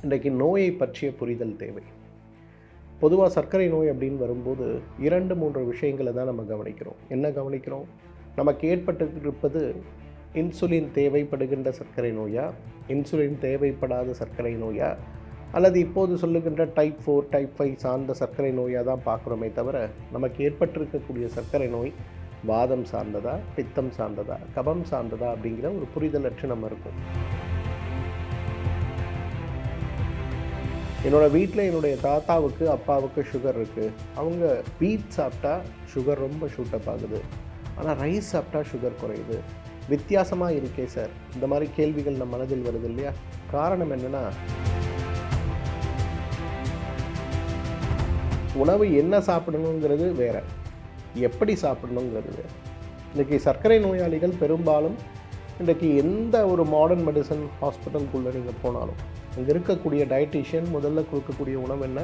இன்றைக்கு நோயை பற்றிய புரிதல் தேவை. பொதுவாக சர்க்கரை நோய் அப்படின்னு வரும்போது 2-3 விஷயங்களை தான் நம்ம கவனிக்கிறோம். என்ன கவனிக்கிறோம்? நமக்கு ஏற்பட்டிருப்பது இன்சுலின் தேவைப்படுகின்ற சர்க்கரை நோயா, இன்சுலின் தேவைப்படாத சர்க்கரை நோயா, அல்லது இப்போது சொல்லுகின்ற டைப் 4 டைப் 5 சார்ந்த சர்க்கரை நோயாக தான் பார்க்குறோமே தவிர, நமக்கு ஏற்பட்டிருக்கக்கூடிய சர்க்கரை நோய் வாதம் சார்ந்ததா, பித்தம் சார்ந்ததா, கபம் சார்ந்ததா அப்படிங்கிற ஒரு புரிதலற்று நம்ம இருக்கும். என்னோடய வீட்டில் என்னுடைய தாத்தாவுக்கு அப்பாவுக்கு சுகர் இருக்குது. அவங்க வீட் சாப்பிட்டா சுகர் ரொம்ப ஷூட்டப் ஆகுது, ஆனால் ரைஸ் சாப்பிட்டா சுகர் குறையுது. வித்தியாசமாக இருக்கே சார், இந்த மாதிரி கேள்விகள் நம்ம மனதில் வருது இல்லையா? காரணம் என்னென்னா, உணவு என்ன சாப்பிடணுங்கிறது வேறு, எப்படி சாப்பிடணுங்கிறது வேறு. இன்றைக்கி சர்க்கரை நோயாளிகள் பெரும்பாலும் இன்றைக்கி எந்த ஒரு மாடர்ன் மெடிசன் ஹாஸ்பிட்டலுக்குள்ளே நீங்கள் போனாலும் அங்கே இருக்கக்கூடிய டயட்டீஷியன் முதல்ல கொடுக்கக்கூடிய உணவு என்ன?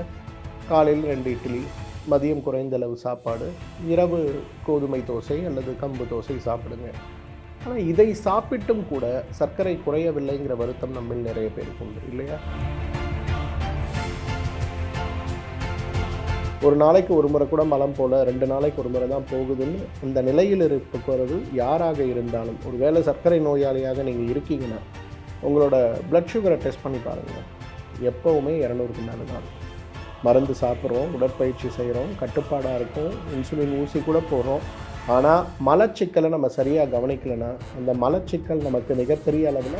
காலையில் 2 இட்லி, மதியம் குறைந்த அளவு சாப்பாடு, இரவு கோதுமை தோசை அல்லது கம்பு தோசை சாப்பிடுங்க. ஆனால் இதை சாப்பிட்டும் கூட சர்க்கரை குறையவில்லைங்கிற வருத்தம் நம்மில் நிறைய பேருக்கு உண்டு இல்லையா? ஒரு நாளைக்கு ஒரு முறை கூட மலம் போல் 2 நாளைக்கு ஒரு முறை தான் போகுதுன்னு இந்த நிலையில் இருக்கிறது யாராக இருந்தாலும், ஒரு வேளை சர்க்கரை நோயாளியாக நீங்கள் இருக்கீங்கன்னா உங்களோட பிளட் சுகரை டெஸ்ட் பண்ணி பாருங்கள். எப்போவுமே 200க்கு மேலே தான். மருந்து சாப்பிட்றோம், உடற்பயிற்சி செய்கிறோம், கட்டுப்பாடாக இருக்கும், இன்சுலின் ஊசி கூட போடுறோம். ஆனால் மலச்சிக்கலை நம்ம சரியாக கவனிக்கலைன்னா அந்த மலச்சிக்கல் நமக்கு மிகப்பெரிய அளவில்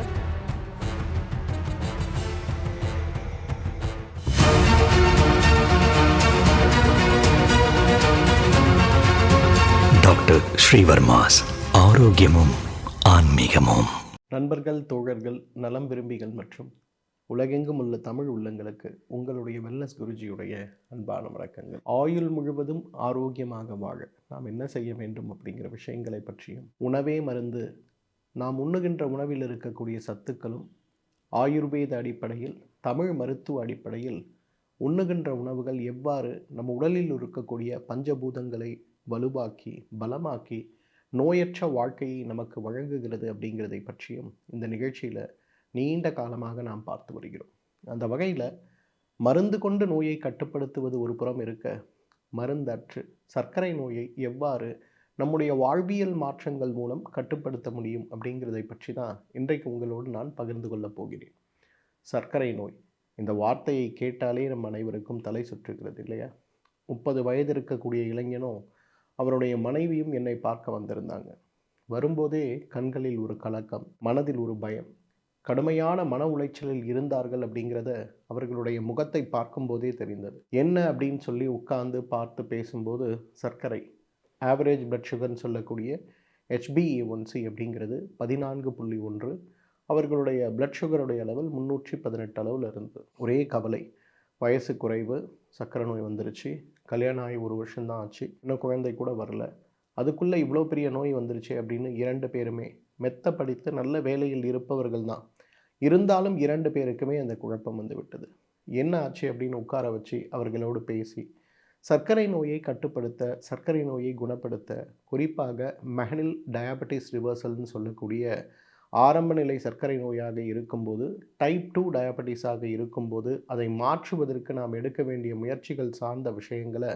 டாக்டர் ஸ்ரீவர்மாஸ் ஆரோக்கியமும் ஆன்மீகமும். நண்பர்கள், தோழர்கள், நலம் விரும்பிகள் மற்றும் உலகெங்கும் உள்ள தமிழ் உள்ளங்களுக்கு உங்களுடைய வெல்னஸ் குருஜியுடைய அன்பான வணக்கங்கள். ஆயுள் முழுவதும் ஆரோக்கியமாக வாழ நாம் என்ன செய்ய வேண்டும் அப்படிங்கிற விஷயங்களை பற்றியும், உணவே மருந்து, நாம் உண்ணுகின்ற உணவில் இருக்கக்கூடிய சத்துக்களும் ஆயுர்வேத அடிப்படையில், தமிழ் மருத்துவ அடிப்படையில் உண்ணுகின்ற உணவுகள் எவ்வாறு நம்ம உடலில் இருக்கக்கூடிய பஞ்சபூதங்களை வலுவாக்கி பலமாக்கி நோயற்ற வாழ்க்கையை நமக்கு வழங்குகிறது அப்படிங்கிறதை பற்றியும் இந்த நிகழ்ச்சியில் நீண்ட காலமாக நாம் பார்த்து வருகிறோம். அந்த வகையில் மருந்து கொண்டு நோயை கட்டுப்படுத்துவது ஒரு புறம் இருக்க, மருந்தற்று சர்க்கரை நோயை எவ்வாறு நம்முடைய வாழ்வியல் மாற்றங்கள் மூலம் கட்டுப்படுத்த முடியும் அப்படிங்கிறதை பற்றி தான் இன்றைக்கு உங்களோடு நான் பகிர்ந்து கொள்ளப் போகிறேன். சர்க்கரை நோய், இந்த வார்த்தையை கேட்டாலே நம் அனைவருக்கும் தலை சுற்றுகிறது இல்லையா? 30 வயது இருக்கக்கூடிய இளைஞனும் அவருடைய மனைவியும் என்னை பார்க்க வந்திருந்தாங்க. வரும்போதே கண்களில் ஒரு கலக்கம், மனதில் ஒரு பயம், கடுமையான மன உளைச்சலில் இருந்தார்கள் அப்படிங்கிறத அவர்களுடைய முகத்தை பார்க்கும்போதே தெரிந்தது. என்ன அப்படின்னு சொல்லி உட்கார்ந்து பார்த்து பேசும்போது, சர்க்கரை ஆவரேஜ் பிளட் சுகர்னு சொல்லக்கூடிய HbA1c அப்படிங்கிறது 14.1, அவர்களுடைய பிளட் சுகருடைய லெவல் 318 அளவில் இருந்தது. ஒரே கவலை, வயசு குறைவு, சர்க்கரை நோய் வந்துருச்சு, கல்யாணம் ஆகி 1 வருஷம்தான் ஆச்சு, இன்னும் குழந்தை கூட வரல, அதுக்குள்ளே இவ்வளோ பெரிய நோய் வந்துருச்சு அப்படின்னு 2 பேருமே மெத்த படித்து நல்ல வேலையில் இருப்பவர்கள் தான். இருந்தாலும் 2 பேருக்குமே அந்த குழப்பம் வந்து விட்டது. என்ன ஆச்சு அப்படின்னு உட்கார வச்சு அவர்களோடு பேசி சர்க்கரை நோயை கட்டுப்படுத்த, சர்க்கரை நோயை குணப்படுத்த, குறிப்பாக மெஹனில் டயாபெட்டிஸ் ரிவர்சல்னு சொல்லக்கூடிய ஆரம்ப நிலை சர்க்கரை நோயாக இருக்கும்போது, டைப் 2 டயாபெட்டிஸாக இருக்கும்போது அதை மாற்றுவதற்கு நாம் எடுக்க வேண்டிய முயற்சிகள் சார்ந்த விஷயங்களை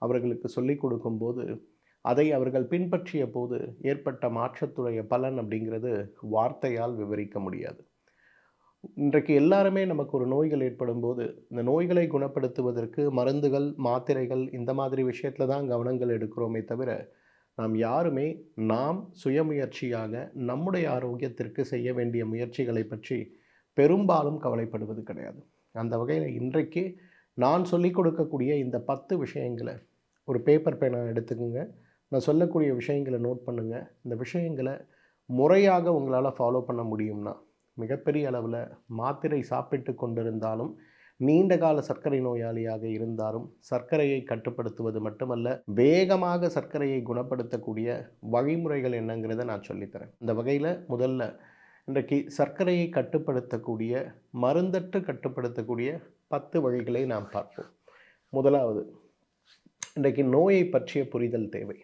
அவர்களுக்கு சொல்லிக் கொடுக்கும்போது, அதை அவர்கள் பின்பற்றிய போது ஏற்பட்ட மாற்றத்துடைய பலன் அப்படிங்கிறது வார்த்தையால் விவரிக்க முடியாது. இன்றைக்கு எல்லாருமே நமக்கு ஒரு நோய்கள் ஏற்படும் போது இந்த நோய்களை குணப்படுத்துவதற்கு மருந்துகள், மாத்திரைகள் இந்த மாதிரி விஷயத்தில் தான் கவனங்கள் எடுக்கிறோமே தவிர, நாம் யாருமே நாம் சுயமுயற்சியாக நம்முடைய ஆரோக்கியத்திற்கு செய்ய வேண்டிய முயற்சிகளை பற்றி பெரும்பாலும் கவலைப்படுவது கிடையாது. அந்த வகையில் இன்றைக்கு நான் சொல்லிக் கொடுக்கக்கூடிய இந்த 10 விஷயங்களை ஒரு பேப்பர் பேனா எடுத்துக்கோங்க. நான் சொல்லக்கூடிய விஷயங்களை நோட் பண்ணுங்கள். இந்த விஷயங்களை முறையாக உங்களால் ஃபாலோ பண்ண முடியும்னா, மிகப்பெரிய அளவில் மாத்திரை சாப்பிட்டு கொண்டிருந்தாலும், நீண்ட கால சர்க்கரை நோயாளியாக இருந்தாலும் சர்க்கரையை கட்டுப்படுத்துவது மட்டுமல்ல, வேகமாக சர்க்கரையை குணப்படுத்தக்கூடிய வழிமுறைகள் என்னங்கிறத நான் சொல்லித்தரேன். இந்த வகையில் முதல்ல இன்றைக்கு சர்க்கரையை கட்டுப்படுத்தக்கூடிய, மருந்தற்று கட்டுப்படுத்தக்கூடிய 10 வழிகளை நாம் பார்ப்போம். முதலாவது, இன்றைக்கு நோயை பற்றிய புரிதல் தேவை.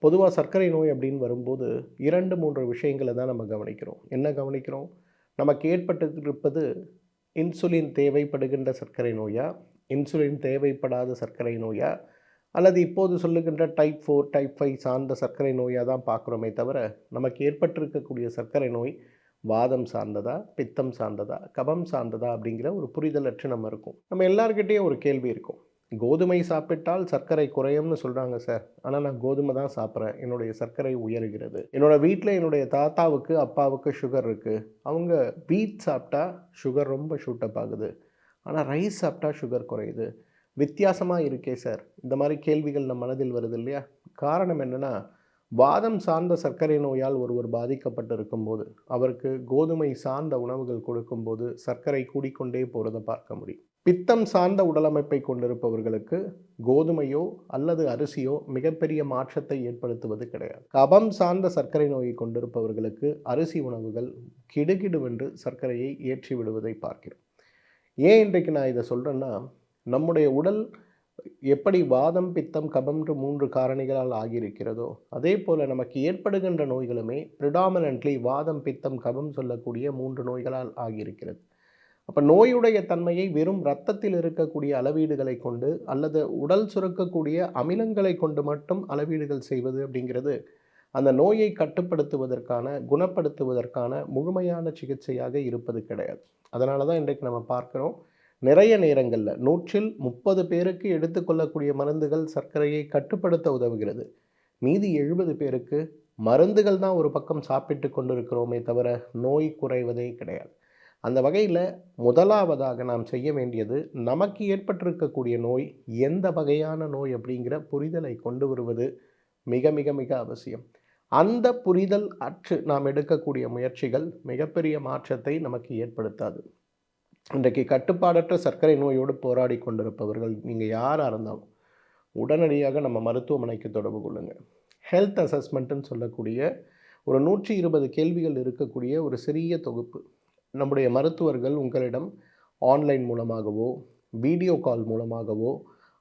பொதுவாக சர்க்கரை நோய் அப்படின்னு வரும்போது 2-3 விஷயங்களை தான் நம்ம கவனிக்கிறோம். என்ன கவனிக்கிறோம்? நமக்கு ஏற்பட்டிருப்பது இன்சுலின் தேவைப்படுகின்ற சர்க்கரை நோயா, இன்சுலின் தேவைப்படாத சர்க்கரை நோயா, அல்லது இப்போது சொல்லுகின்ற டைப் 4 டைப் 5 சார்ந்த சர்க்கரை நோயாக தான் பார்க்குறோமே தவிர, நமக்கு ஏற்பட்டிருக்கக்கூடிய சர்க்கரை நோய் வாதம் சார்ந்ததா, பித்தம் சார்ந்ததா, கபம் சார்ந்ததா அப்படிங்கிற ஒரு புரிதலற்று நம்ம இருக்கும். நம்ம எல்லார்கிட்டேயும் ஒரு கேள்வி இருக்கும். கோதுமை சாப்பிட்டால் சர்க்கரை குறையும்னு சொல்கிறாங்க சார். ஆனால் நான் கோதுமை தான் சாப்பிட்றேன், என்னுடைய சர்க்கரை உயர்கிறது. என்னோடய வீட்டில் என்னுடைய தாத்தாவுக்கு அப்பாவுக்கு சுகர் இருக்குது. அவங்க வீட் சாப்பிட்டா சுகர் ரொம்ப ஷூட்டப் ஆகுது, ஆனால் ரைஸ் சாப்பிட்டா சுகர் குறையுது. வித்தியாசமாக இருக்கே சார். இந்த மாதிரி கேள்விகள் நம் மனதில் வருது இல்லையா? காரணம் என்னென்னா, வாதம் சார்ந்த சர்க்கரை நோயால் ஒருவர் பாதிக்கப்பட்டு இருக்கும்போது அவருக்கு கோதுமை சார்ந்த உணவுகள் கொடுக்கும்போது சர்க்கரை கூடிக்கொண்டே போகிறத பார்க்க முடியும். பித்தம் சார்ந்த உடலமைப்பை கொண்டிருப்பவர்களுக்கு கோதுமையோ அல்லது அரிசியோ மிகப்பெரிய மாற்றத்தை ஏற்படுத்துவது கிடையாது. கபம் சார்ந்த சர்க்கரை நோயை கொண்டிருப்பவர்களுக்கு அரிசி உணவுகள் கிடுகிடுவென்று சர்க்கரையை ஏற்றி விடுவதை பார்க்கிறோம். ஏன் இன்றைக்கு நான் இதை சொல்கிறேன்னா, நம்முடைய உடல் எப்படி வாதம், பித்தம், கபம்ன்ற 3 காரணிகளால் ஆகியிருக்கிறதோ, அதே போல் நமக்கு ஏற்படுகின்ற நோய்களுமே ப்ரிடாமினன்ட்லி வாதம், பித்தம், கபம் சொல்லக்கூடிய 3 நோய்களால் ஆகியிருக்கிறது. அப்போ நோயுடைய தன்மையை வெறும் இரத்தத்தில் இருக்கக்கூடிய அளவீடுகளை கொண்டு அல்லது உடல் சுரக்கக்கூடிய அமிலங்களை கொண்டு மட்டும் அளவீடுகள் செய்வது அப்படிங்கிறது அந்த நோயை கட்டுப்படுத்துவதற்கான, குணப்படுத்துவதற்கான முழுமையான சிகிச்சையாக இருப்பது கிடையாது. அதனால தான் இன்றைக்கு நம்ம பார்க்குறோம், நிறைய நேரங்களில் 100ல் 30 பேருக்கு எடுத்துக்கொள்ளக்கூடிய மருந்துகள் சர்க்கரையை கட்டுப்படுத்த உதவுகிறது. மீதி 70 பேருக்கு மருந்துகள் தான் ஒரு பக்கம் சாப்பிட்டு கொண்டிருக்கிறோமே தவிர நோய் குறைவதே கிடையாது. அந்த வகையில் முதலாவதாக நாம் செய்ய வேண்டியது, நமக்கு ஏற்பட்டிருக்கக்கூடிய நோய் எந்த வகையான நோய் அப்படிங்கிற புரிதலை கொண்டு வருவது மிக மிக மிக அவசியம். அந்த புரிதல் அற்று நாம் எடுக்கக்கூடிய முயற்சிகள் மிகப்பெரிய மாற்றத்தை நமக்கு ஏற்படுத்தாது. இன்றைக்கு கட்டுப்பாடற்ற சர்க்கரை நோயோடு போராடி கொண்டிருப்பவர்கள் நீங்கள் யாராக இருந்தாலும் உடனடியாக நம்ம மருத்துவமனைக்கு தொடர்பு கொள்ளுங்கள். ஹெல்த் அசஸ்மெண்ட்டுன்னு சொல்லக்கூடிய ஒரு 120 கேள்விகள் இருக்கக்கூடிய ஒரு சிறிய தொகுப்பு நம்முடைய மருத்துவர்கள் உங்களிடம் ஆன்லைன் மூலமாகவோ, வீடியோ கால் மூலமாகவோ,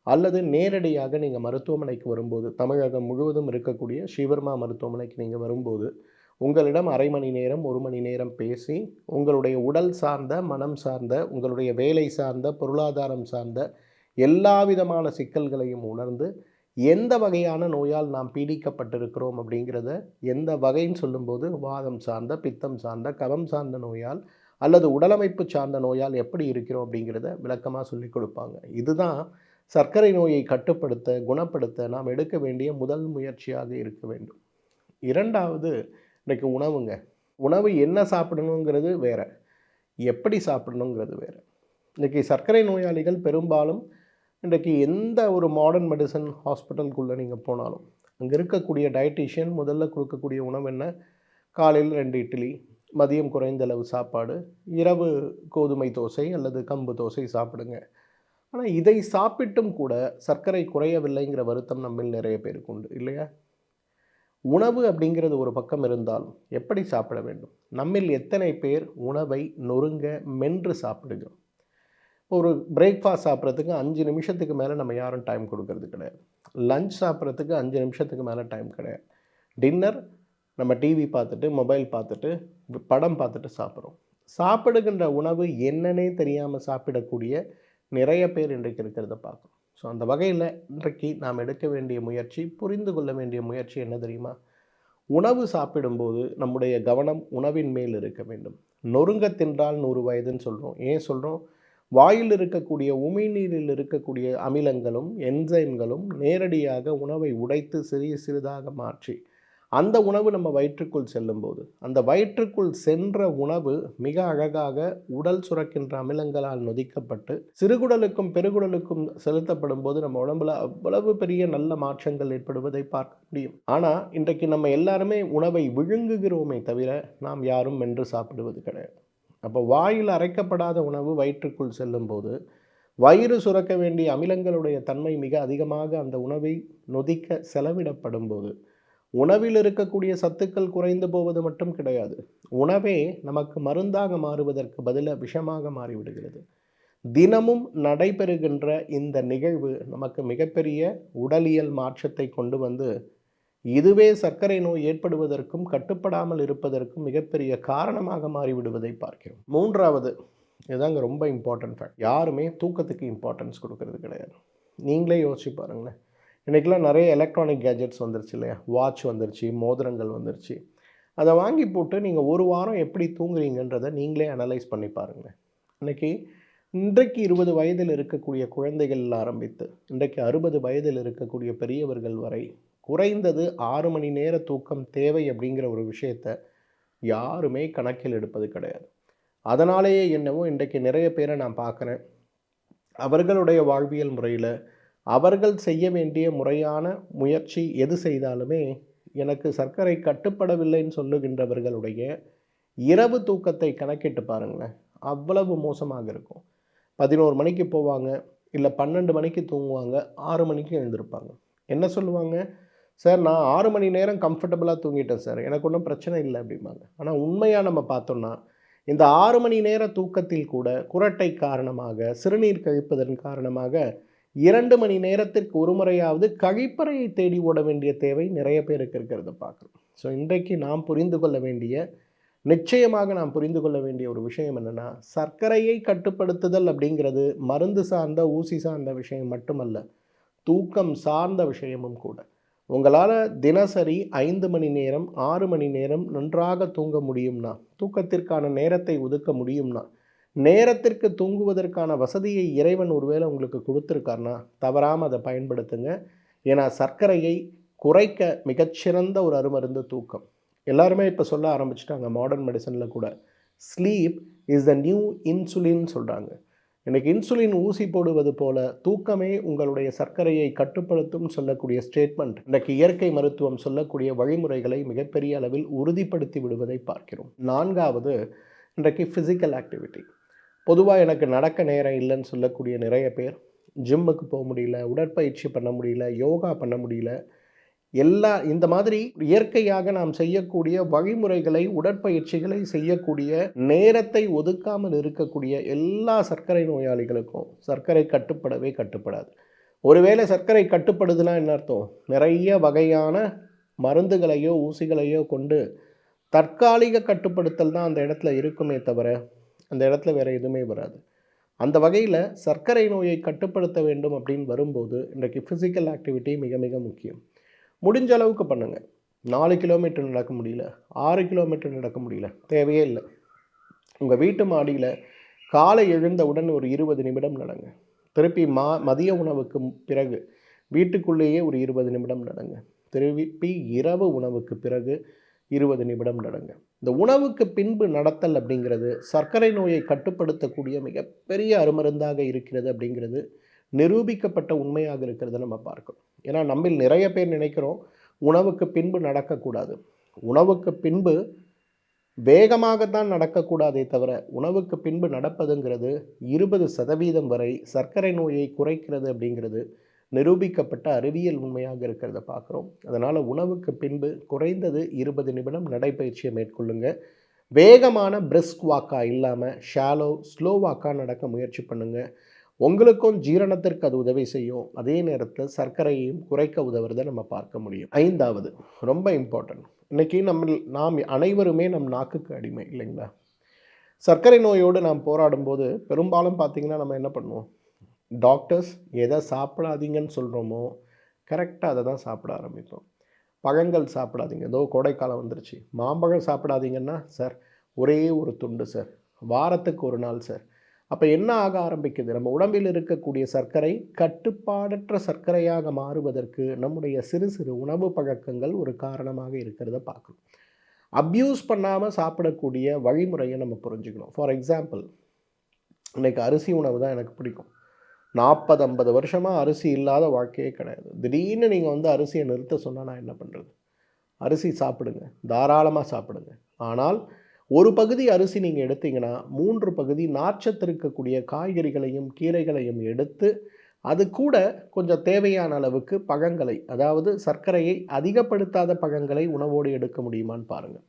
அல்லது நேரடியாக நீங்கள் மருத்துவமனைக்கு வரும்போது, தமிழகம் முழுவதும் இருக்கக்கூடிய ஸ்ரீவர்மா மருத்துவமனைக்கு நீங்கள் வரும்போது உங்களிடம் அரை மணி நேரம், 1 மணி நேரம் பேசி உங்களுடைய உடல் சார்ந்த, மனம் சார்ந்த, உங்களுடைய வேலை சார்ந்த, பொருளாதாரம் சார்ந்த எல்லா விதமான சிக்கல்களையும் உணர்ந்து எந்த வகையான நோயால் நாம் பீடிக்கப்பட்டிருக்கிறோம் அப்படிங்கிறத, எந்த வகைன்னு சொல்லும்போது வாதம் சார்ந்த, பித்தம் சார்ந்த, கபம் சார்ந்த நோயால் அல்லது உடலமைப்பு சார்ந்த நோயால் எப்படி இருக்கிறோம் அப்படிங்கிறத விளக்கமாக சொல்லிக் கொடுப்பாங்க. இதுதான் சர்க்கரை நோயை கட்டுப்படுத்த, குணப்படுத்த நாம் எடுக்க வேண்டிய முதல் முயற்சியாக இருக்க வேண்டும். இரண்டாவது, இன்றைக்கு உணவுங்க. உணவு என்ன சாப்பிடணுங்கிறது வேறு, எப்படி சாப்பிடணுங்கிறது வேறு. இன்றைக்கி சர்க்கரை நோயாளிகள் பெரும்பாலும் இன்றைக்கு எந்த ஒரு மாடர்ன் மெடிசன் ஹாஸ்பிட்டலுக்குள்ளே நீங்கள் போனாலும் அங்கே இருக்கக்கூடிய டயட்டீஷியன் முதல்ல கொடுக்கக்கூடிய உணவு என்ன? காலையில் 2 இட்லி, மதியம் குறைந்த அளவு சாப்பாடு, இரவு கோதுமை தோசை அல்லது கம்பு தோசை சாப்பிடுங்க. ஆனால் இதை சாப்பிட்டும் கூட சர்க்கரை குறையவில்லைங்கிற வருத்தம் நம்மில் நிறைய பேருக்கு உண்டு இல்லையா? உணவு அப்படிங்கிறது ஒரு பக்கம் இருந்தாலும் எப்படி சாப்பிட வேண்டும்? நம்மில் எத்தனை பேர் உணவை நொறுங்க மென்று சாப்பிடுகிறோம்? ஒரு பிரேக்ஃபாஸ்ட் சாப்பிட்றதுக்கு 5 நிமிஷத்துக்கு மேலே நம்ம யாரும் டைம் கொடுக்கறது கிடையாது. லஞ்ச் சாப்பிட்றதுக்கு 5 நிமிஷத்துக்கு மேலே டைம் கிடையாது. டின்னர் நம்ம டிவி பார்த்துட்டு, மொபைல் பார்த்துட்டு, படம் பார்த்துட்டு சாப்பிட்றோம். சாப்பிடுகின்ற உணவு என்னன்னே தெரியாமல் சாப்பிடக்கூடிய நிறைய பேர் இன்றைக்கு இருக்கிறத பார்க்குறோம். ஸோ அந்த வகையில் இன்றைக்கு நாம் எடுக்க வேண்டிய முயற்சி, புரிந்து கொள்ள வேண்டிய முயற்சி என்ன தெரியுமா? உணவு சாப்பிடும்போது நம்முடைய கவனம் உணவின் மேல் இருக்க வேண்டும். நொறுங்க தின்றால் 100 வயதுன்னு சொல்கிறோம். ஏன் சொல்கிறோம்? வாயில் இருக்கக்கூடிய உமிழ்நீரில் இருக்கக்கூடிய அமிலங்களும் என்சைம்களும் நேரடியாக உணவை உடைத்து சிறிதாக மாற்றி அந்த உணவு நம்ம வயிற்றுக்குள் செல்லும்போது, அந்த வயிற்றுக்குள் சென்ற உணவு மிக அழகாக உடல் சுரக்கின்ற அமிலங்களால் நொதிக்கப்பட்டு சிறுகுடலுக்கும் பெருகுடலுக்கும் செலுத்தப்படும் போது நம்ம உடம்புல அவ்வளவு பெரிய நல்ல மாற்றங்கள் ஏற்படுவதை பார்க்க முடியும். ஆனால் இன்றைக்கு நம்ம எல்லாருமே உணவை விழுங்குகிறோமே தவிர நாம் யாரும் மென்று சாப்பிடுவது கிடையாது. அப்போ வாயில் அரைக்கப்படாத உணவு வயிற்றுக்குள் செல்லும்போது வயிறு சுரக்க வேண்டிய அமிலங்களுடைய தன்மை மிக அதிகமாக அந்த உணவை நொதிக்க செலவிடப்படும் போது உணவில் இருக்கக்கூடிய சத்துக்கள் குறைந்து போவது மட்டும் கிடையாது, உணவே நமக்கு மருந்தாக மாறுவதற்கு பதிலாக விஷமாக மாறிவிடுகிறது. தினமும் நடைபெறுகின்ற இந்த நிகழ்வு நமக்கு மிகப்பெரிய உடலியல் மாற்றத்தை கொண்டு வந்து இதுவே சர்க்கரை நோய் ஏற்படுவதற்கும் கட்டுப்படாமல் இருப்பதற்கும் மிகப்பெரிய காரணமாக மாறிவிடுவதை பார்க்கிறோம். மூன்றாவது, இதுதாங்க ரொம்ப இம்பார்ட்டன்ட் ஃபேக்ட். யாருமே தூக்கத்துக்கு இம்பார்ட்டன்ஸ் கொடுக்கறது கிடையாது. நீங்களே யோசிச்சு பாருங்களேன். இன்றைக்கெலாம் நிறைய எலக்ட்ரானிக் கேஜெட்ஸ் வந்துருச்சு இல்லையா? வாட்ச் வந்துருச்சு, மோதிரங்கள் வந்துருச்சு. அதை வாங்கி போட்டு நீங்கள் ஒரு வாரம் எப்படி தூங்குறீங்கன்றதை நீங்களே அனலைஸ் பண்ணி பாருங்களேன். இன்றைக்கு 20 வயதில் இருக்கக்கூடிய குழந்தைகள் ஆரம்பித்து இன்றைக்கு 60 வயதில் இருக்கக்கூடிய பெரியவர்கள் வரை குறைந்தது 6 மணி நேர தூக்கம் தேவை அப்படிங்கிற ஒரு விஷயத்தை யாருமே கணக்கில் எடுப்பது கிடையாது. அதனாலேயே என்னவோ இன்றைக்கு நிறைய பேரை நான் பார்க்குறேன். அவர்களுடைய வாழ்வியல் முறையில் அவர்கள் செய்ய வேண்டிய முறையான முயற்சி எது செய்தாலுமே எனக்கு சர்க்கரை கட்டுப்படவில்லைன்னு சொல்லுகின்றவர்களுடைய இரவு தூக்கத்தை கணக்கிட்டு பாருங்களேன், அவ்வளவு மோசமாக இருக்கும். 11 மணிக்கு போவாங்க, இல்லை 12 மணிக்கு தூங்குவாங்க, 6 மணிக்கு எழுந்திருப்பாங்க. என்ன சொல்லுவாங்க? சார் நான் 6 மணி நேரம் கம்ஃபர்டபுளாக தூங்கிட்டேன் சார், எனக்கு ஒன்றும் பிரச்சனை இல்லை அப்படிம்பாங்க. ஆனால் உண்மையாக நம்ம பார்த்தோம்னா இந்த 6 மணி நேர தூக்கத்தில் கூட குரட்டை காரணமாக, சிறுநீர் கழிப்பதன் காரணமாக 2 மணி நேரத்திற்கு ஒரு முறையாவது கழிப்பறையை தேடி ஓட வேண்டிய தேவை நிறைய பேருக்கு இருக்கிறத பார்க்குறோம். ஸோ இன்றைக்கு நாம் புரிந்து கொள்ள வேண்டிய, நிச்சயமாக நாம் புரிந்து கொள்ள வேண்டிய ஒரு விஷயம் என்னென்னா, சர்க்கரையை கட்டுப்படுத்துதல் அப்படிங்கிறது மருந்து சார்ந்த, ஊசி சார்ந்த விஷயம் மட்டுமல்ல, தூக்கம் சார்ந்த விஷயமும் கூட. உங்களால் தினசரி 5 மணி நேரம் 6 மணி நேரம் நன்றாக தூங்க முடியும்னா, தூக்கத்திற்கான நேரத்தை ஒதுக்க முடியும்னா, நேரத்திற்கு தூங்குவதற்கான வசதியை இறைவன் ஒருவேளை உங்களுக்கு கொடுத்துருக்காருனா தவறாமல் அதை பயன்படுத்துங்க. ஏன்னா சர்க்கரையை குறைக்க மிகச்சிறந்த ஒரு அருமருந்து தூக்கம். எல்லாருமே இப்போ சொல்ல ஆரம்பிச்சிட்டாங்க மாடர்ன் மெடிசனில் கூட, sleep is the new insulin சொல்கிறாங்க. இன்றைக்கி இன்சுலின் ஊசி போடுவது போல தூக்கமே உங்களுடைய சர்க்கரையை கட்டுப்படுத்தும் சொல்லக்கூடிய ஸ்டேட்மெண்ட் இன்றைக்கு இயற்கை மருத்துவம் சொல்லக்கூடிய வழிமுறைகளை மிகப்பெரிய அளவில் உறுதிப்படுத்தி விடுவதை பார்க்கிறோம். 4வது, இன்றைக்கு ஃபிசிக்கல் ஆக்டிவிட்டி. பொதுவாக எனக்கு நடக்க நேரம் இல்லைன்னு சொல்லக்கூடிய நிறைய பேர் ஜிம்முக்கு போக முடியல, உடற்பயிற்சி பண்ண முடியல, யோகா பண்ண முடியல, இந்த மாதிரி இயற்கையாக நாம் செய்யக்கூடிய வழிமுறைகளை, உடற்பயிற்சிகளை செய்யக்கூடிய நேரத்தை ஒதுக்காமல் இருக்கக்கூடிய எல்லா சர்க்கரை நோயாளிகளுக்கும் சர்க்கரை கட்டுப்படவே கட்டுப்படாது. ஒருவேளை சர்க்கரை கட்டுப்படுதுன்னா என்ன அர்த்தம்? நிறைய வகையான மருந்துகளையோ ஊசிகளையோ கொண்டு தற்காலிக கட்டுப்படுத்தல் தான் அந்த இடத்துல இருக்குமே தவிர அந்த இடத்துல வேறு எதுவுமே வராது. அந்த வகையில் சர்க்கரை நோயை கட்டுப்படுத்த வேண்டும் அப்படின்னு வரும்போது இன்றைக்கு ஃபிசிக்கல் ஆக்டிவிட்டி மிக மிக முக்கியம். முடிஞ்ச அளவுக்கு பண்ணுங்கள். 4 கிலோமீட்டர் நடக்க முடியல, 6 கிலோமீட்டர் நடக்க முடியல, தேவையே இல்லை. உங்கள் வீட்டு மாடியில் காலை எழுந்தவுடன் ஒரு 20 நிமிடம் நடங்க. திருப்பி மதிய உணவுக்கு பிறகு வீட்டுக்குள்ளேயே ஒரு 20 நிமிடம் நடங்க. திருப்பி இரவு உணவுக்கு பிறகு 20 நிமிடம் நடங்க. இந்த உணவுக்கு பின்பு நடத்தல் அப்படிங்கிறது சர்க்கரை நோயை கட்டுப்படுத்தக்கூடிய மிகப்பெரிய அருமருந்தாக இருக்கிறது அப்படிங்கிறது நிரூபிக்கப்பட்ட உண்மையாக இருக்கிறத நம்ம பார்க்கணும். ஏன்னா நம்மில் நிறைய பேர் நினைக்கிறோம் உணவுக்கு பின்பு நடக்கக்கூடாது. உணவுக்கு பின்பு வேகமாகத்தான் நடக்கக்கூடாதே தவிர உணவுக்கு பின்பு நடப்பதுங்கிறது 20% வரை சர்க்கரை நோயை குறைக்கிறது அப்படிங்கிறது நிரூபிக்கப்பட்ட அறிவியல் உண்மையாக இருக்கிறத பார்க்குறோம். அதனால் உணவுக்கு பின்பு குறைந்தது 20 நிமிடம் நடைப்பயிற்சியை மேற்கொள்ளுங்க. வேகமான பிரிஸ்க் வாக்காக இல்லாமல் ஸ்லோ வாக்காக நடக்க முயற்சி பண்ணுங்கள். உங்களுக்கும் ஜீரணத்திற்கு அது உதவி செய்யும். அதே நேரத்தில் சர்க்கரையையும் குறைக்க உதவுறதை நம்ம பார்க்க முடியும். 5வது, ரொம்ப இம்பார்ட்டன்ட். இன்றைக்கி நாம் அனைவருமே நம் நாக்குக்கு அடிமை இல்லைங்களா? சர்க்கரை நோயோடு நாம் போராடும்போது பெரும்பாலும் பார்த்திங்கன்னா நம்ம என்ன பண்ணுவோம்? டாக்டர்ஸ் எதை சாப்பிடாதீங்கன்னு சொல்கிறோமோ கரெக்டாக அதை தான் சாப்பிட ஆரம்பிப்போம். பழங்கள் சாப்பிடாதீங்க, ஏதோ கோடைக்காலம் வந்துருச்சு, மாம்பழம் சாப்பிடாதீங்கன்னா சார் ஒரே ஒரு துண்டு சார், வாரத்துக்கு ஒரு நாள் சார். அப்போ என்ன ஆக ஆரம்பிக்குது? நம்ம உடம்பில் இருக்கக்கூடிய சர்க்கரை கட்டுப்பாடற்ற சர்க்கரையாக மாறுவதற்கு நம்முடைய சிறு சிறு உணவு பழக்கங்கள் ஒரு காரணமாக இருக்கிறத பார்க்கணும். அப்யூஸ் பண்ணாமல் சாப்பிடக்கூடிய வழிமுறையை நம்ம புரிஞ்சுக்கணும். ஃபார் எக்ஸாம்பிள், இன்றைக்கி அரிசி உணவு தான் எனக்கு பிடிக்கும். 40-50 வருஷமாக அரிசி இல்லாத வாழ்க்கையே கிடையாது. திடீர்னு நீங்கள் அரிசியை நிறுத்த சொன்னால் நான் என்ன பண்ணுறது? அரிசி சாப்பிடுங்க, தாராளமாக சாப்பிடுங்க. ஆனால் ஒரு பகுதி அரிசி நீங்கள் எடுத்தீங்கன்னா 3 பகுதி நார்ச்சத்து இருக்கக்கூடிய காய்கறிகளையும் கீரைகளையும் எடுத்து அது கூட கொஞ்சம் தேவையான அளவுக்கு பழங்களை, அதாவது சர்க்கரையை அதிகப்படுத்தாத பழங்களை உணவோடு எடுக்க முடியுமான்னு பாருங்கள்.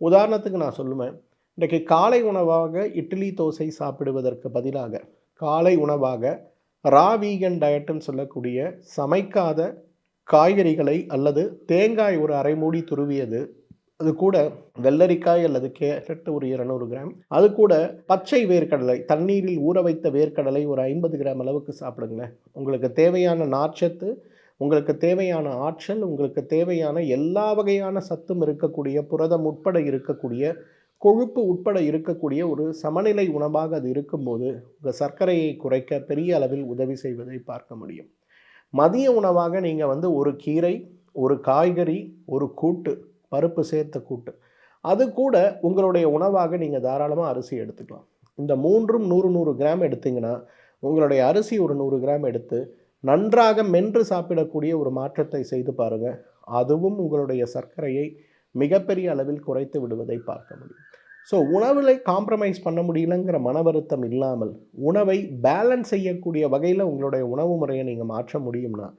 உதாரணத்துக்கு நான் சொல்லுவேன், இன்றைக்கு காலை உணவாக இட்லி தோசை சாப்பிடுவதற்கு பதிலாக காலை உணவாக ரா வீகன் டயட்டுன்னு சொல்லக்கூடிய சமைக்காத காய்கறிகளை அல்லது தேங்காய் ஒரு அரை மூடி துருவியது அது கூட வெள்ளரிக்காய் அல்லது கேரட் ஒரு 200 கிராம், அது கூட பச்சை வேர்க்கடலை, தண்ணீரில் ஊற வைத்த வேர்க்கடலை ஒரு 50 கிராம் அளவுக்கு சாப்பிடுங்களேன். உங்களுக்கு தேவையான நார்ச்சத்து, உங்களுக்கு தேவையான ஆற்றல், உங்களுக்கு தேவையான எல்லா வகையான சத்தும் இருக்கக்கூடிய, புரதம் உட்பட இருக்கக்கூடிய, கொழுப்பு உட்பட இருக்கக்கூடிய ஒரு சமநிலை உணவாக அது இருக்கும்போது உங்கள் சர்க்கரையை குறைக்க பெரிய அளவில் உதவி செய்வதை பார்க்க முடியும். மதிய உணவாக நீங்கள் ஒரு கீரை, ஒரு காய்கறி, ஒரு கூட்டு, பருப்பு சேர்த்த கூட்டு, அது கூட உங்களுடைய உணவாக நீங்கள் தாராளமாக அரிசி எடுத்துக்கலாம். இந்த மூன்றும் 100 கிராம் எடுத்திங்கன்னா உங்களுடைய அரிசி ஒரு 100 கிராம் எடுத்து நன்றாக மென்று சாப்பிடக்கூடிய ஒரு மாற்றத்தை செய்து பாருங்கள். அதுவும் உங்களுடைய சர்க்கரையை மிகப்பெரிய அளவில் குறைத்து விடுவதை பார்க்க முடியும். ஸோ உணவில் காம்ப்ரமைஸ் பண்ண முடியலங்கிற மன வருத்தம் இல்லாமல் உணவை பேலன்ஸ் செய்யக்கூடிய வகையில் உங்களுடைய உணவு முறையை நீங்கள் மாற்ற முடியும்னா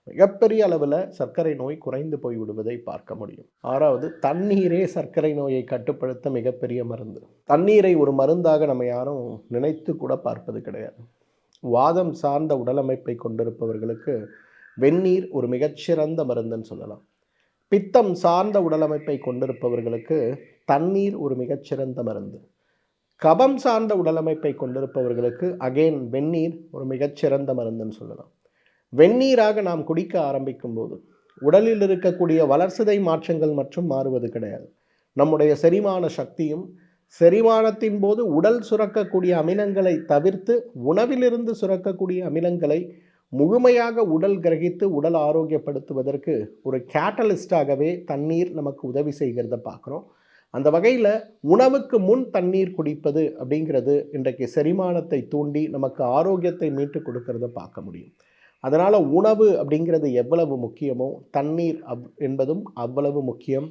மிகப்பெரிய அளவில் சர்க்கரை நோய் குறைந்து போய் விடுவதை பார்க்க முடியும். 6வது, தண்ணீரே சர்க்கரை நோயை கட்டுப்படுத்த மிகப்பெரிய மருந்து. தண்ணீரை ஒரு மருந்தாக நம்ம யாரும் நினைத்து கூட பார்ப்பது கிடையாது. வாதம் சார்ந்த உடலமைப்பை கொண்டிருப்பவர்களுக்கு வெந்நீர் ஒரு மிகச்சிறந்த மருந்துன்னு சொல்லலாம். பித்தம் சார்ந்த உடலமைப்பை கொண்டிருப்பவர்களுக்கு தண்ணீர் ஒரு மிகச்சிறந்த மருந்து. கபம் சார்ந்த உடலமைப்பை கொண்டிருப்பவர்களுக்கு அகெயின் வெந்நீர் ஒரு மிகச்சிறந்த மருந்துன்னு சொல்லலாம். வெந்நீராக நாம் குடிக்க ஆரம்பிக்கும் போது உடலில் இருக்கக்கூடிய வளர்சிதை மாற்றங்கள் மற்றும் மாறுவது கிடையாது. நம்முடைய செரிமான சக்தியும் செரிமானத்தின் போது உடல் சுரக்கக்கூடிய அமிலங்களை தவிர்த்து உணவிலிருந்து சுரக்கக்கூடிய அமிலங்களை முழுமையாக உடல் கிரகித்து உடல் ஆரோக்கியப்படுத்துவதற்கு ஒரு கேட்டலிஸ்டாகவே தண்ணீர் நமக்கு உதவி செய்கிறத பார்க்குறோம். அந்த வகையில் உணவுக்கு முன் தண்ணீர் குடிப்பது அப்படிங்கிறது இன்றைக்கு செரிமானத்தை தூண்டி நமக்கு ஆரோக்கியத்தை மீட்டு கொடுக்கறத பார்க்க முடியும். அதனால் உணவு அப்படிங்கிறது எவ்வளவு முக்கியமோ தண்ணீர் என்பதும் அவ்வளவு முக்கியம்.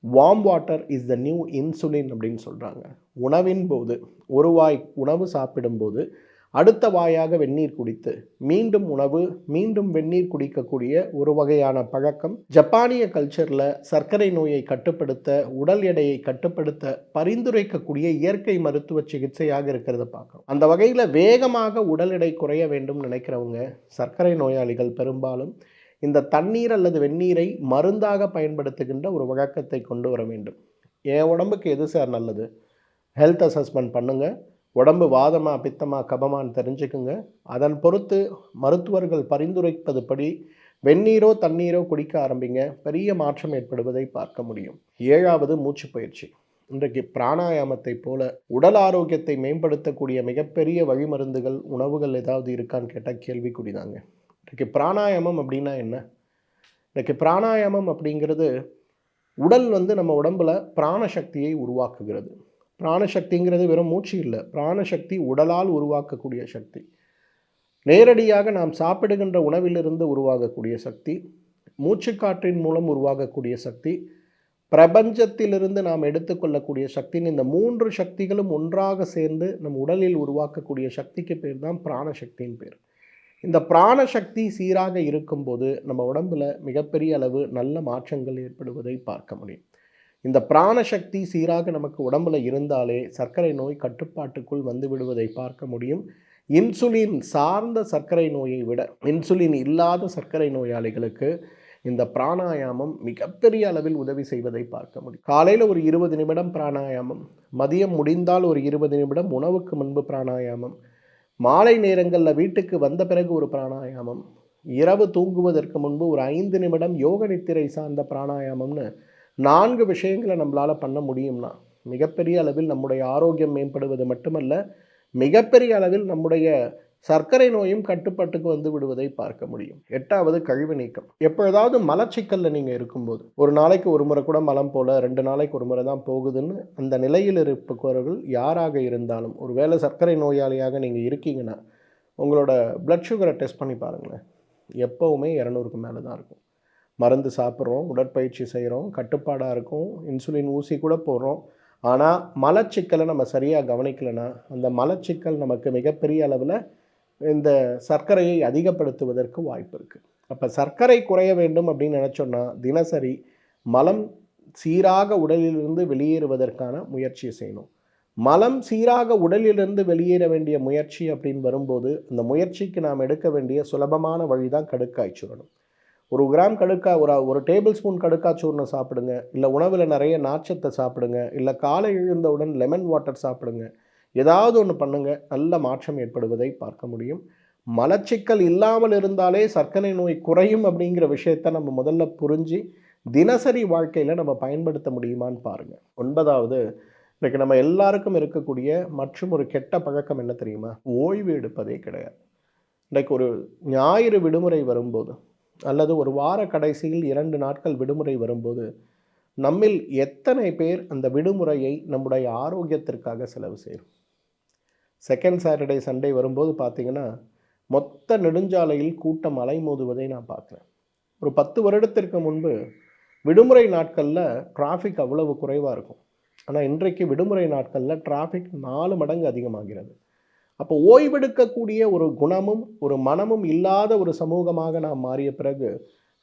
Warm water is the new insulin அப்படின்னு சொல்கிறாங்க. உணவின் போது ஒரு வாய் உணவு சாப்பிடும்போது அடுத்த வாயாக வெந்நீர் குடித்து மீண்டும் உணவு மீண்டும் வெந்நீர் குடிக்கக்கூடிய ஒரு வகையான பழக்கம் ஜப்பானிய கல்ச்சரில் சர்க்கரை நோயை கட்டுப்படுத்த, உடல் எடையை கட்டுப்படுத்த பரிந்துரைக்கக்கூடிய இயற்கை மருத்துவ சிகிச்சையாக இருக்கிறத பார்க்கணும். அந்த வகையில் வேகமாக உடல் எடை குறைய வேண்டும் நினைக்கிறவங்க சர்க்கரை நோயாளிகள் பெரும்பாலும் இந்த தண்ணீர் அல்லது வெந்நீரை மருந்தாக பயன்படுத்துகின்ற ஒரு வழக்கத்தை கொண்டு வர வேண்டும். என் உடம்புக்கு எது சார் நல்லது? ஹெல்த் அசஸ்மெண்ட் பண்ணுங்கள். உடம்பு வாதமா பித்தமா கபமான்னு தெரிஞ்சுக்குங்க. அதன் பொறுத்து மருத்துவர்கள் பரிந்துரைப்பது படி வெந்நீரோ தண்ணீரோ குடிக்க ஆரம்பிங்க. பெரிய மாற்றம் ஏற்படுவதை பார்க்க முடியும். 7வது, மூச்சு பயிற்சி. இன்றைக்கு பிராணாயாமத்தை போல உடல் ஆரோக்கியத்தை மேம்படுத்தக்கூடிய மிகப்பெரிய வழிமருந்துகள் உணவுகள் ஏதாவது இருக்கான்னு கேட்டால் கேள்விக்குறிதாங்க. இன்றைக்கு பிராணாயாமம் அப்படின்னா என்ன? இன்றைக்கு பிராணாயாமம் அப்படிங்கிறது உடல் நம்ம உடம்புல பிராணசக்தியை உருவாக்குகிறது. பிராணசக்திங்கிறது வெறும் மூச்சு இல்லை. பிராணசக்தி உடலால் உருவாக்கக்கூடிய சக்தி. நேரடியாக நாம் சாப்பிடுகின்ற உணவிலிருந்து உருவாகக்கூடிய சக்தி, மூச்சுக்காற்றின் மூலம் உருவாகக்கூடிய சக்தி, பிரபஞ்சத்திலிருந்து நாம் எடுத்துக்கொள்ளக்கூடிய சக்தின்னு இந்த 3 சக்திகளும் ஒன்றாக சேர்ந்து நம் உடலில் உருவாக்கக்கூடிய சக்திக்கு பேர் தான் பிராணசக்தின்னு பேர். இந்த பிராணசக்தி சீராக இருக்கும்போது நம்ம உடம்புல மிகப்பெரிய அளவு நல்ல மாற்றங்கள் ஏற்படுவதை பார்க்க முடியும். இந்த பிராணசக்தி சீராக நமக்கு உடம்புல இருந்தாலே சர்க்கரை நோய் கட்டுப்பாட்டுக்குள் வந்து விடுவதை பார்க்க முடியும். இன்சுலின் சார்ந்த சர்க்கரை நோயை விட இன்சுலின் இல்லாத சர்க்கரை நோயாளிகளுக்கு இந்த பிராணாயாமம் மிகப்பெரிய அளவில் உதவி செய்வதை பார்க்க முடியும். காலையில் ஒரு 20 நிமிடம் பிராணாயாமம், மதியம் முடிந்தால் ஒரு 20 நிமிடம் உணவுக்கு முன்பு பிராணாயாமம், மாலை நேரங்களில் வீட்டுக்கு வந்த பிறகு ஒரு பிராணாயாமம், இரவு தூங்குவதற்கு முன்பு ஒரு 5 நிமிடம் யோக நித்திரை சார்ந்த பிராணாயாமம்னு 4 விஷயங்களை நம்மளால் பண்ண முடியும்னா மிகப்பெரிய அளவில் நம்முடைய ஆரோக்கியம் மேம்படுவது மட்டுமல்ல, மிகப்பெரிய அளவில் நம்முடைய சர்க்கரை நோயும் கட்டுப்பாட்டுக்கு வந்து விடுவதை பார்க்க முடியும். 8வது, கழிவு நீக்கம். எப்பொழுதாவது மலச்சிக்கலில் நீங்கள் இருக்கும்போது ஒரு நாளைக்கு ஒரு முறை கூட மலம் போல 2 நாளைக்கு ஒரு முறை தான் போகுதுன்னு அந்த நிலையில் இருப்பவர்கள் யாராக இருந்தாலும், ஒரு வேளை சர்க்கரை நோயாளியாக நீங்கள் இருக்கீங்கன்னா உங்களோட பிளட் சுகரை டெஸ்ட் பண்ணி பாருங்களேன். எப்போவுமே 200க்கு மேலே தான் இருக்கும். மருந்து சாப்பிட்றோம், உடற்பயிற்சி செய்கிறோம், கட்டுப்பாடாக இருக்கும், இன்சுலின் ஊசி கூட போடுறோம். ஆனால் மலச்சிக்கலை நம்ம சரியாக கவனிக்கலைன்னா அந்த மலச்சிக்கல் நமக்கு மிகப்பெரிய அளவில் இந்த சர்க்கரையை அதிகப்படுத்துவதற்கு வாய்ப்பு இருக்குது. அப்போ சர்க்கரை குறைய வேண்டும் அப்படின்னு நினச்சோன்னா தினசரி மலம் சீராக உடலிலிருந்து வெளியேறுவதற்கான முயற்சியை செய்யணும். மலம் சீராக உடலிலிருந்து வெளியேற வேண்டிய முயற்சி அப்படின்னு வரும்போது அந்த முயற்சிக்கு நாம் எடுக்க வேண்டிய சுலபமான வழி தான் கடுக்காய் சூரணம். ஒரு கிராம் கடுக்கா ஒரு டேபிள் ஸ்பூன் கடுக்கா சூர்ணம் சாப்பிடுங்க. இல்லை உணவில் நிறைய நார்ச்சத்தை சாப்பிடுங்க. இல்லை காலை எழுந்தவுடன் லெமன் வாட்டர் சாப்பிடுங்க. ஏதாவது ஒன்று பண்ணுங்க. நல்ல மாற்றம் ஏற்படுவதை பார்க்க முடியும். மலச்சிக்கல் இல்லாமல் இருந்தாலே சர்க்கரை நோய் குறையும் அப்படிங்கிற விஷயத்தை நம்ம முதல்ல புரிஞ்சு தினசரி வாழ்க்கையில் நம்ம பயன்படுத்த முடியுமான்னு பாருங்கள். 9வது, இன்றைக்கி நம்ம எல்லாருக்கும் இருக்கக்கூடிய மற்றும் ஒரு கெட்ட பழக்கம் என்ன தெரியுமா? ஓய்வு எடுப்பதே கிடையாது. இன்றைக்கு ஒரு ஞாயிறு விடுமுறை வரும்போது அல்லது ஒரு வார கடைசியில் 2 நாட்கள் விடுமுறை வரும்போது நம்மில் எத்தனை பேர் அந்த விடுமுறையை நம்முடைய ஆரோக்கியத்திற்காக செலவு செய்கிறோம்? செகண்ட் சாட்டர்டே சண்டே வரும்போது பார்த்தீங்கன்னா மொத்த நெடுஞ்சாலையில் கூட்டம் அலைமோதுவதை நான் பார்க்குறேன். ஒரு 10 வருடத்திற்கு முன்பு விடுமுறை நாட்களில் டிராஃபிக் அவ்வளவு குறைவாக இருக்கும். ஆனால் இன்றைக்கு விடுமுறை நாட்களில் டிராஃபிக் 4 மடங்கு அதிகமாகிறது. அப்போ ஓய்வெடுக்கக்கூடிய ஒரு குணமும் ஒரு மனமும் இல்லாத ஒரு சமூகமாக நாம் மாறிய பிறகு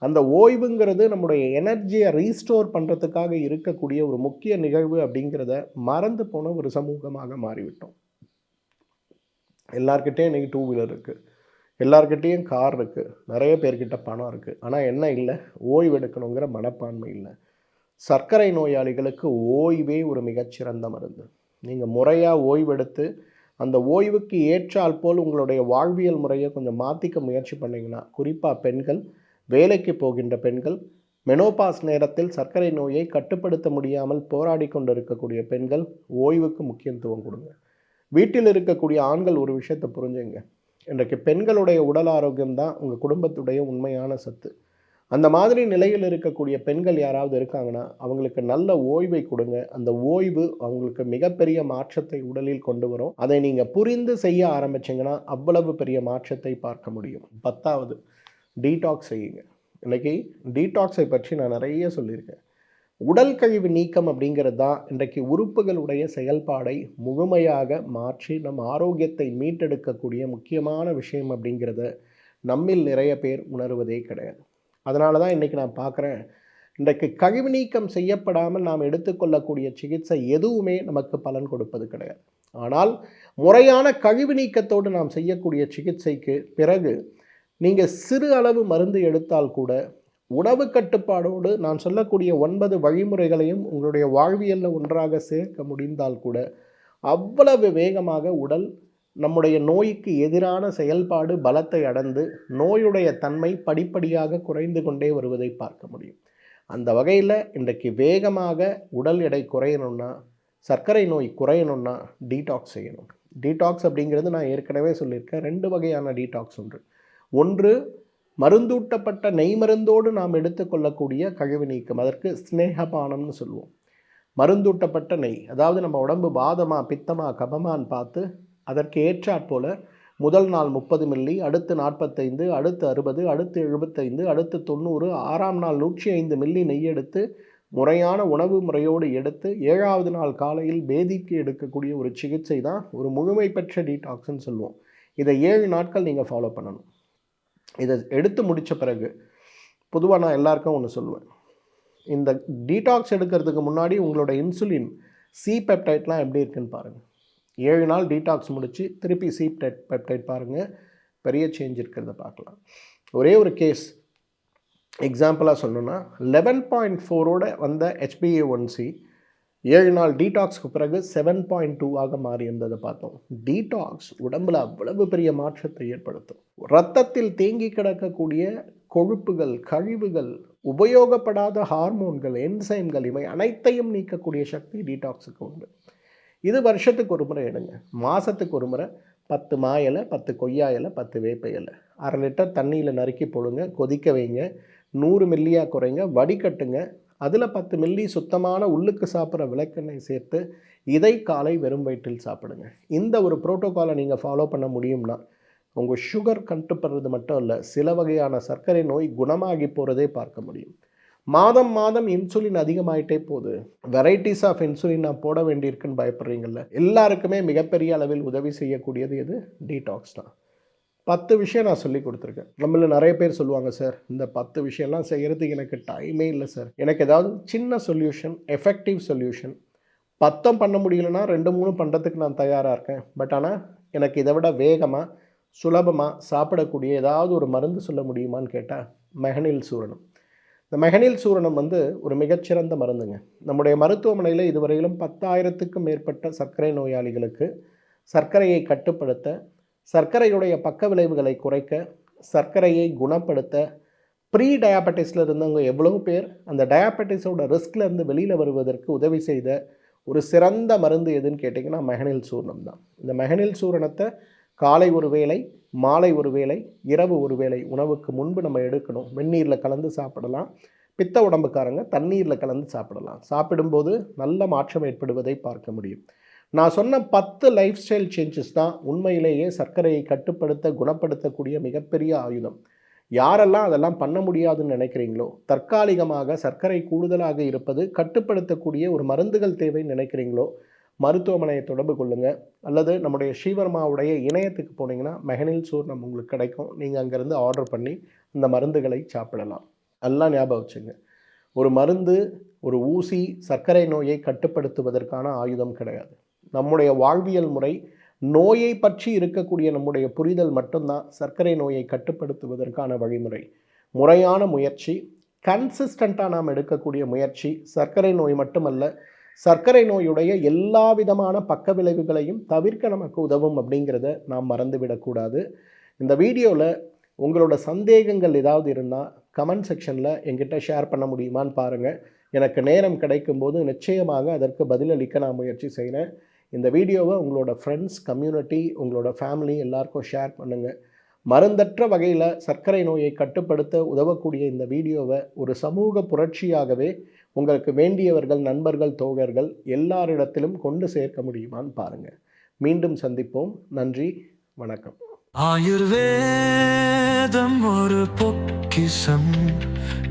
அந்த ஓய்வுங்கிறது நம்முடைய எனர்ஜியை ரீஸ்டோர் பண்ணுறதுக்காக இருக்கக்கூடிய ஒரு முக்கிய நிகழ்வு அப்படிங்கிறத மறந்து போன ஒரு சமூகமாக மாறிவிட்டோம். எல்லார்கிட்டேயும் இன்றைக்கி 2 வீலர் இருக்குது, எல்லார்கிட்டேயும் கார் இருக்குது, நிறைய பேர்கிட்ட பணம் இருக்குது. ஆனால் என்ன இல்லை? ஓய்வெடுக்கணுங்கிற மனப்பான்மை இல்லை. சர்க்கரை நோயாளிகளுக்கு ஓய்வே ஒரு மிகச்சிறந்த மருந்து. நீங்கள் முறையாக ஓய்வெடுத்து அந்த ஓய்வுக்கு ஏற்றால் போல் உங்களுடைய வாழ்வியல் முறையை கொஞ்சம் மாற்றிக்க முயற்சி பண்ணிங்கன்னா, குறிப்பாக பெண்கள், வேலைக்கு போகின்ற பெண்கள், மெனோபாஸ் நேரத்தில் சர்க்கரை நோயை கட்டுப்படுத்த முடியாமல் போராடி கொண்டு இருக்கக்கூடிய பெண்கள் ஓய்வுக்கு முக்கியத்துவம் கொடுங்க. வீட்டில் இருக்கக்கூடிய ஆண்கள் ஒரு விஷயத்தை புரிஞ்சுங்க. இன்றைக்கு பெண்களுடைய உடல் ஆரோக்கியம் தான் உங்கள் குடும்பத்துடைய உண்மையான சத்து. அந்த மாதிரி நிலையில் இருக்கக்கூடிய பெண்கள் யாராவது இருக்காங்கன்னா அவங்களுக்கு நல்ல ஓய்வை கொடுங்க. அந்த ஓய்வு அவங்களுக்கு மிகப்பெரிய மாற்றத்தை உடலில் கொண்டு வரும். அதை நீங்கள் புரிந்து செய்ய ஆரம்பிச்சிங்கன்னா அவ்வளவு பெரிய மாற்றத்தை பார்க்க முடியும். 10வது, டீடாக்ஸ் செய்யுங்க. இன்றைக்கி டீடாக்ஸை பற்றி நான் நிறைய சொல்லியிருக்கேன். உடல் கழிவு நீக்கம் அப்படிங்கிறது தான் இன்றைக்கு உறுப்புகளுடைய செயல்பாடை முழுமையாக மாற்றி நம் ஆரோக்கியத்தை மீட்டெடுக்கக்கூடிய முக்கியமான விஷயம் அப்படிங்கிறத நம்மில் நிறைய பேர் உணர்வதே கிடையாது. அதனால தான் இன்றைக்கி நான் பார்க்குறேன், இன்றைக்கு கழிவு நீக்கம் செய்யப்படாமல் நாம் எடுத்துக்கொள்ளக்கூடிய சிகிச்சை எதுவுமே நமக்கு பலன் கொடுப்பது கிடையாது. ஆனால் முறையான கழிவு நீக்கத்தோடு நாம் செய்யக்கூடிய சிகிச்சைக்கு பிறகு நீங்கள் சிறு அளவு மருந்து எடுத்தால் கூட உணவு கட்டுப்பாடோடு நான் சொல்லக்கூடிய 9 வழிமுறைகளையும் உங்களுடைய வாழ்வியலில் ஒன்றாக சேர்க்க முடிந்தால் கூட அவ்வளவு வேகமாக உடல் நம்முடைய நோய்க்கு எதிரான செயல்பாடு பலத்தை அடைந்து நோயுடைய தன்மை படிப்படியாக குறைந்து கொண்டே வருவதை பார்க்க முடியும். அந்த வகையில் இன்றைக்கு வேகமாக உடல் எடை குறையணும்னா, சர்க்கரை நோய் குறையணும்னா டீடாக்ஸ் செய்யணும். டீடாக்ஸ் அப்படிங்கிறது நான் ஏற்கனவே சொல்லியிருக்கேன். 2 வகையான டீடாக்ஸ் உண்டு. ஒன்று மருந்தூட்டப்பட்ட நெய் மருந்தோடு நாம் எடுத்துக்கொள்ளக்கூடிய கழிவு நீக்கம், அதற்கு ஸ்னேகபானம்னு சொல்லுவோம். மருந்தூட்டப்பட்ட நெய், அதாவது நம்ம உடம்பு வாதமா பித்தமா கபமான்னு பார்த்து அதற்கு ஏற்றாற்போல் முதல் நாள் 30 மில்லி, அடுத்து 45, அடுத்து 60, அடுத்து 75, அடுத்து 90, 6ஆம் நாள் 105 மில்லி நெய் எடுத்து முறையான உணவு முறையோடு எடுத்து 7வது நாள் காலையில் பேதிக்கு எடுக்கக்கூடிய ஒரு சிகிச்சை தான் ஒரு முழுமை பெற்ற டீடாக்ஸ்ன்னு சொல்லுவோம். இதை 7 நாட்கள் நீங்கள் ஃபாலோ பண்ணணும். இதை எடுத்து முடித்த பிறகு பொதுவாக நான் எல்லாருக்கும் ஒன்று சொல்லுவேன். இந்த டீடாக்ஸ் எடுக்கிறதுக்கு முன்னாடி உங்களோட இன்சுலின் C-பெப்டைட்லாம் எப்படி இருக்குன்னு பாருங்கள். 7 நாள் டீடாக்ஸ் முடித்து திருப்பி C-பெப்டைட் பாருங்கள், பெரிய சேஞ்ச் இருக்கிறத பார்க்கலாம். ஒரே ஒரு கேஸ் எக்ஸாம்பிளாக சொல்லணுன்னா 11.4ஓட வந்த HbA1c 7 நாள் டீடாக்ஸ்க்கு பிறகு 7.2ஆக மாறி இருந்ததை பார்த்தோம். டீடாக்ஸ் உடம்பில் அவ்வளவு பெரிய மாற்றத்தை ஏற்படுத்தும். இரத்தத்தில் தேங்கி கிடக்கக்கூடிய கொழுப்புகள், கழிவுகள், உபயோகப்படாத ஹார்மோன்கள், என்சைம்கள் இவை அனைத்தையும் நீக்கக்கூடிய சக்தி டீடாக்ஸுக்கு உண்டு. இது வருஷத்துக்கு ஒரு முறை எடுங்க. மாதத்துக்கு ஒரு முறை 10 மா இலை, 10 கொய்யா இலை, 10 வேப்ப இலை 1/2 லிட்டர் தண்ணியில் நறுக்கி போடுங்க, கொதிக்க வைங்க, 100 மில்லியாக குறைங்க, வடிகட்டுங்க. அதில் 10 மில்லி சுத்தமான உள்ளுக்கு சாப்பிட்ற விளக்கெண்ணெய் சேர்த்து இதை காலை வெறும் வயிற்றில் சாப்பிடுங்க. இந்த ஒரு புரோட்டோகாலை நீங்கள் ஃபாலோ பண்ண முடியும்னா உங்கள் சுகர் கட்டுப்படுறது மட்டும் இல்லை, சில வகையான சர்க்கரை நோய் குணமாகி போகிறதே பார்க்க முடியும். மாதம் மாதம் இன்சுலின் அதிகமாகிட்டே போகுது, வெரைட்டிஸ் ஆஃப் இன்சுலின் நான் போட வேண்டியிருக்குன்னு பயப்படுறீங்கள்ல, எல்லாருக்குமே மிகப்பெரிய அளவில் உதவி செய்யக்கூடியது எது? டீடாக்ஸ் தான். 10 விஷயம் நான் சொல்லி கொடுத்துருக்கேன். நம்மள நிறைய பேர் சொல்லுவாங்க, சார் இந்த 10 விஷயம்லாம் செய்கிறதுக்கு எனக்கு டைமே இல்லை சார், எனக்கு ஏதாவது சின்ன சொல்யூஷன், எஃபெக்டிவ் சொல்யூஷன் 10 பண்ண முடியலன்னா 2-3 பண்ணுறதுக்கு நான் தயாராக இருக்கேன். பட் ஆனால் எனக்கு இதை விட வேகமாக சுலபமாக சாப்பிடக்கூடிய ஏதாவது ஒரு மருந்து சொல்ல முடியுமான்னு கேட்டால் மெகனில் சூரணம். இந்த மெகனில் சூரணம் வந்து ஒரு மிகச்சிறந்த மருந்துங்க. நம்முடைய மருத்துவமனையில் இதுவரையிலும் 10,000க்கும் மேற்பட்ட சர்க்கரை நோயாளிகளுக்கு சர்க்கரையை கட்டுப்படுத்த, சர்க்கரையுடைய பக்க விளைவுகளை குறைக்க, சர்க்கரையை குணப்படுத்த, ப்ரீ டயாபெட்டிஸில் இருந்தவங்க எவ்வளோ பேர் அந்த டயாபெட்டிஸோட ரிஸ்க்லேருந்து வெளியில் வருவதற்கு உதவி செய்த ஒரு சிறந்த மருந்து எதுன்னு கேட்டிங்கன்னா மெகனில் சூரணம் தான். இந்த மெகனில் சூரணத்தை காலை ஒரு வேளை, மாலை ஒரு வேளை, இரவு ஒரு வேளை உணவுக்கு முன்பு நம்ம எடுக்கணும். வெந்நீரில் கலந்து சாப்பிடலாம். பித்த உடம்புக்காரங்க தண்ணீரில் கலந்து சாப்பிடலாம். சாப்பிடும்போது நல்ல மாற்றம் ஏற்படுவதை பார்க்க முடியும். நான் சொன்ன 10 லைஃப் ஸ்டைல் சேஞ்சஸ் தான் உண்மையிலேயே சர்க்கரையை கட்டுப்படுத்த, குணப்படுத்தக்கூடிய மிகப்பெரிய ஆயுதம். யாரெல்லாம் அதெல்லாம் பண்ண முடியாதுன்னு நினைக்கிறீங்களோ, தற்காலிகமாக சர்க்கரை கூடுதலாக இருப்பது கட்டுப்படுத்தக்கூடிய ஒரு மருந்துகள் தேவைன்னு நினைக்கிறீங்களோ, மருத்துவமனையை தொடர்பு கொள்ளுங்கள். அல்லது நம்முடைய ஸ்ரீவர்மாவுடைய இணையத்துக்கு போனீங்கன்னா மெகனில் சூர்ணம் உங்களுக்கு கிடைக்கும். நீங்கள் அங்கேருந்து ஆர்டர் பண்ணி அந்த மருந்துகளை சாப்பிடலாம். நல்லா ஞாபகம் வச்சுங்க, ஒரு மருந்து, ஒரு ஊசி சர்க்கரை நோயை கட்டுப்படுத்துவதற்கான ஆயுதம் கிடையாது. நம்முடைய வாழ்வியல் முறை, நோயை பற்றி இருக்கக்கூடிய நம்முடைய புரிதல் மட்டும்தான் சர்க்கரை நோயை கட்டுப்படுத்துவதற்கான வழிமுறை. முறையான முயற்சி, கன்சிஸ்டண்ட்டாக நாம் எடுக்கக்கூடிய முயற்சி சர்க்கரை நோய் மட்டுமல்ல, சர்க்கரை நோயுடைய எல்லா விதமான பக்க விளைவுகளையும் தவிர்க்க நமக்கு உதவும் அப்படிங்கிறத நாம் மறந்துவிடக்கூடாது. இந்த வீடியோவில் உங்களோட சந்தேகங்கள் ஏதாவது இருந்தால் கமெண்ட் செக்ஷனில் என்கிட்ட ஷேர் பண்ண முடியுமான்னு பாருங்கள். எனக்கு நேரம் கிடைக்கும்போது நிச்சயமாக அதற்கு பதிலளிக்க நான் முயற்சி செய்கிறேன். இந்த வீடியோவை உங்களோட ஃப்ரெண்ட்ஸ், கம்யூனிட்டி, உங்களோட ஃபேமிலி எல்லாருக்கும் ஷேர் பண்ணுங்கள். மருந்தற்ற வகையில் சர்க்கரை நோயை கட்டுப்படுத்த உதவக்கூடிய இந்த வீடியோவை ஒரு சமூக புரட்சியாகவே உங்களுக்கு வேண்டியவர்கள், நண்பர்கள், தோழர்கள் எல்லாரிடத்திலும் கொண்டு சேர்க்க முடியுமான்னு பாருங்கள். மீண்டும் சந்திப்போம். நன்றி, வணக்கம். ஆயுர்வேதம் ஒரு பொக்கிஷம்,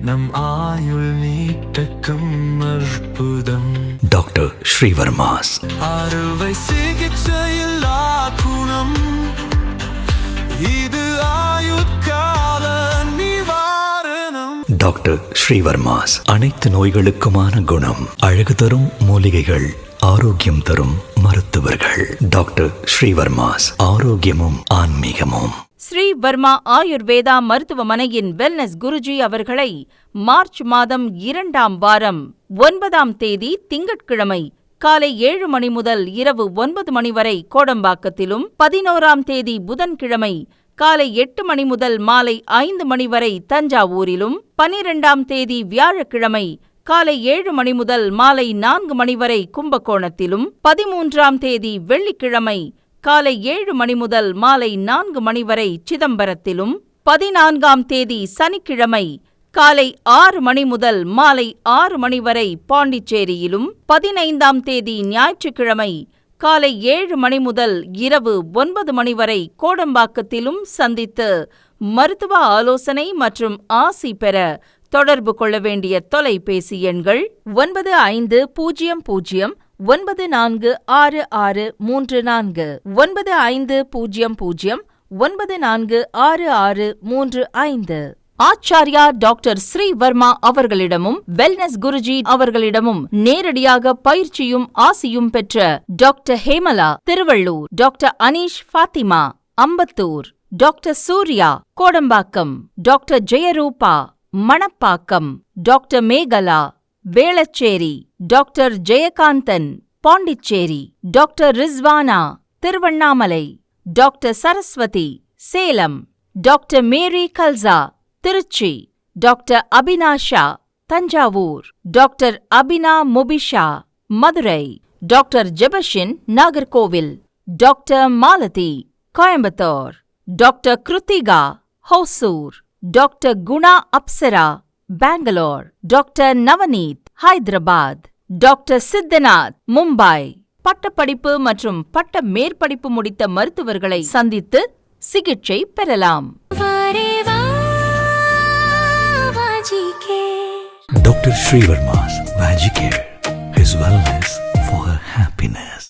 நம் ஆயுள் நீட்டக்கும் அற்புதம். டாக்டர் ஸ்ரீவர்மாஸ் அறுவை சிகிச்சையில் குணம், இது ஆயுட்கால நிவாரணம். டாக்டர் ஸ்ரீவர்மாஸ் அனைத்து நோய்களுக்குமான குணம், அழகு தரும் மூலிகைகள், ஆரோக்கியம் தரும் மருத்துவர்கள். டாக்டர் ஸ்ரீவர்மாஸ், ஆரோக்கியமும் ஆன்மீகமும். ஸ்ரீ வர்மா ஆயுர்வேதா மருத்துவமனையின் வெல்னஸ் குருஜி அவர்களை மார்ச் மாதம் 2ஆம் வாரம் 9ஆம் தேதி திங்கட்கிழமை காலை 7 மணி முதல் இரவு 9 மணி வரை கோடம்பாக்கத்திலும், 11ஆம் தேதி புதன்கிழமை காலை 8 மணி முதல் மாலை 5 மணி வரை தஞ்சாவூரிலும், 12ஆம் தேதி வியாழக்கிழமை காலை 7 மணி முதல் மாலை 4 மணி வரை கும்பகோணத்திலும், 13ஆம் தேதி வெள்ளிக்கிழமை காலை 7 மணி முதல் மாலை 4 மணி வரை சிதம்பரத்திலும், 14ஆம் தேதி சனிக்கிழமை காலை 6 மணி முதல் மாலை 6 மணி வரை பாண்டிச்சேரியிலும், 15ஆம் தேதி ஞாயிற்றுக்கிழமை காலை 7 மணி முதல் இரவு 9 மணி வரை கோடம்பாக்கத்திலும் சந்தித்து மருத்துவ ஆலோசனை மற்றும் ஆசி பெற தொடர்பு கொள்ள வேண்டிய தொலைபேசி எண்கள் 9500946634, 9500946635. ஆச்சார்யா டாக்டர் ஸ்ரீ வர்மா அவர்களிடமும் வெல்னஸ் குருஜி அவர்களிடமும் நேரடியாக பயிற்சியும் ஆசியும் பெற்ற doctor Hemala Tiruvallur, doctor Aneesh Fathima Ambattur, doctor Surya Kodambakkam, doctor Jayaruba Manapakkam, doctor Mekala Velachery, doctor Jayakanthan Pondicherry, doctor Rizwana Tiruvannamalai, doctor Saraswathi Salem, doctor Mary Kalsa Trichy, doctor Abinasha Thanjavur, doctor Abina Mubisha Madurai, doctor Jebashin Nagercoil, doctor Malathi Coimbatore, doctor Kiruthika Hosur, doctor Guna Apsara Bangalore, doctor Navaneeth Hyderabad, doctor Siddhanath Mumbai. பட்டப்படிப்பு மற்றும் பட்ட மேற்படிப்பு முடித்த மருத்துவர்களை சந்தித்து சிகிச்சை பெறலாம். Dr. Srivarma's Magic Care, his wellness for her happiness.